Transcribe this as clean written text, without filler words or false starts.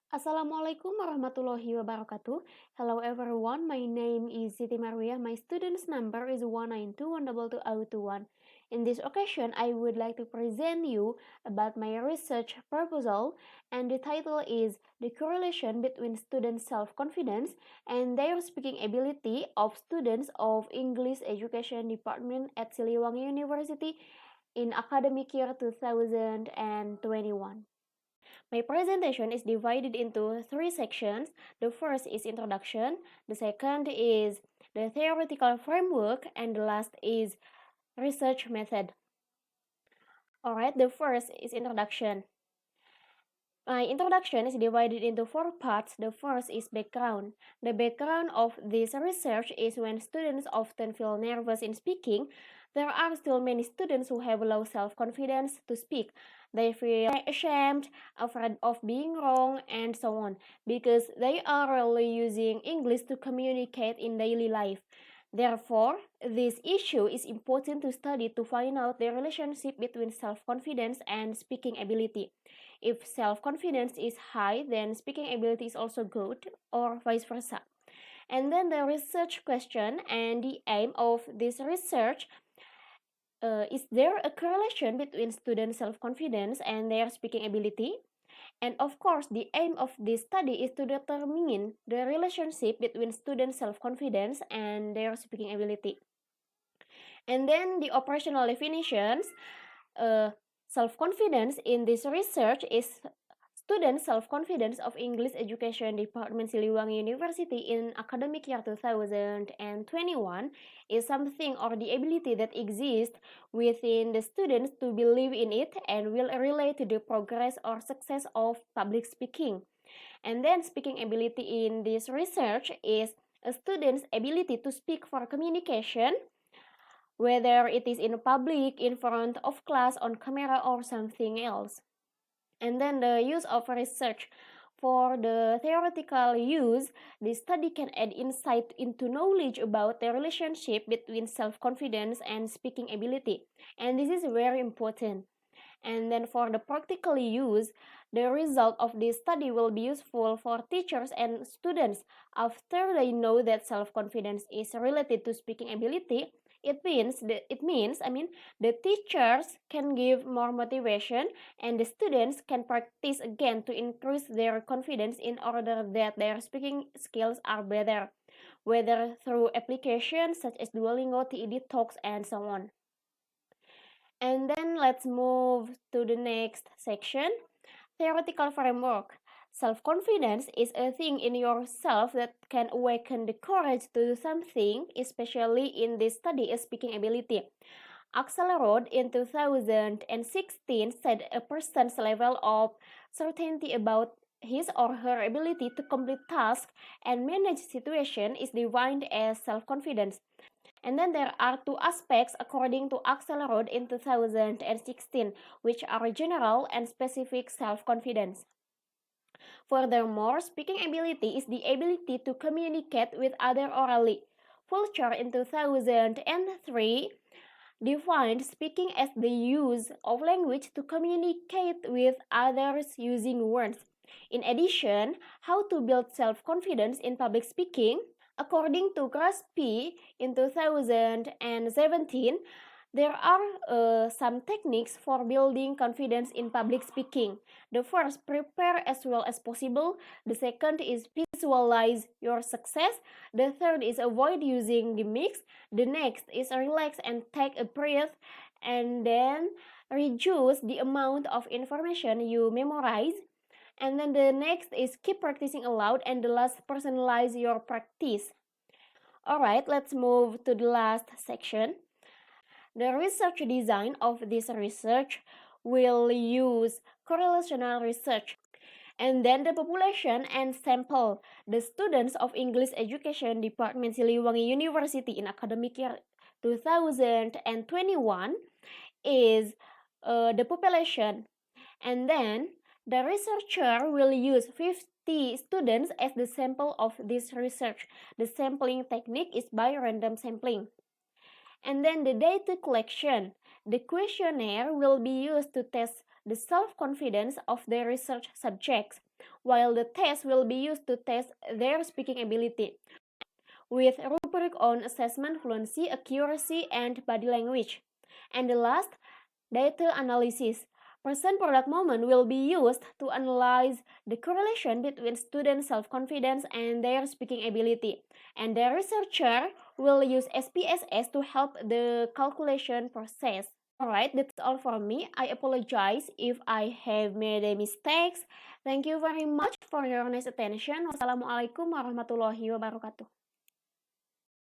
Assalamualaikum warahmatullahi wabarakatuh. Hello everyone, my name is Siti Marwiyah. My student's number is 192122021. In this occasion, I would like to present you about my research proposal, and the title is The Correlation Between Student Self-Confidence and Their Speaking Ability of Students of English Education Department at Siliwangi University in academic year 2021. My presentation is divided into three sections. The first is introduction, the second is the theoretical framework, and the last is research method. Alright, the first is introduction. My introduction is divided into four parts. The first is background. The background of this research is when students often feel nervous in speaking, there are still many students who have low self-confidence to speak. They feel ashamed, afraid of being wrong, and so on, because they are rarely using English to communicate in daily life. Therefore, this issue is important to study to find out the relationship between self-confidence and speaking ability. If self-confidence is high, then speaking ability is also good, or vice versa. And then the research question and the aim of this research, is there a correlation between student self-confidence and their speaking ability? And of course, the aim of this study is to determine the relationship between student self-confidence and their speaking ability. And then the operational definitions, self-confidence in this research is student self-confidence of English Education Department Siliwangi University in academic year 2021 is something or the ability that exists within the students to believe in it and will relate to the progress or success of public speaking. And then speaking ability in this research is a student's ability to speak for communication, whether it is in public, in front of class, on camera, or something else. And then the use of research. For the theoretical use, this study can add insight into knowledge about the relationship between self-confidence and speaking ability. And this is very important. And then for the practical use, the result of this study will be useful for teachers and students after they know that self-confidence is related to speaking ability. It means the teachers can give more motivation and the students can practice again to increase their confidence in order that their speaking skills are better, whether through applications such as Duolingo, TED Talks, and so on. And then let's move to the next section, theoretical framework. Self-confidence is a thing in yourself that can awaken the courage to do something, especially in this study of speaking ability. Axelrod in 2016 said a person's level of certainty about his or her ability to complete tasks and manage situations is defined as self-confidence. And then there are two aspects according to Axelrod in 2016, which are general and specific self-confidence. Furthermore, speaking ability is the ability to communicate with others orally. Fulcher in 2003 defined speaking as the use of language to communicate with others using words. In addition, how to build self-confidence in public speaking. According to Crosby in 2017, there are some techniques for building confidence in public speaking. The first, prepare as well as possible. The second is visualize your success. The third is avoid using gimmicks. The next is relax and take a breath. And then reduce the amount of information you memorize. And then the next is keep practicing aloud. And the last, personalize your practice. Alright, let's move to the last section. The research design of this research will use correlational research. And then the population and sample. The students of English Education Department Siliwangi University in academic year 2021 is the population. And then the researcher will use 50 students as the sample of this research. The sampling technique is by random sampling. And then the data collection. The questionnaire will be used to test the self-confidence of the research subjects. while the test will be used to test their speaking ability, with rubric on assessment fluency, accuracy, and body language. And the last, data analysis. Present product moment will be used to analyze the correlation between student self-confidence and their speaking ability. And the researcher will use SPSS to help the calculation process. Alright, that's all for me. I apologize if I have made a mistakes. Thank you very much for your nice attention. Wassalamualaikum warahmatullahi wabarakatuh.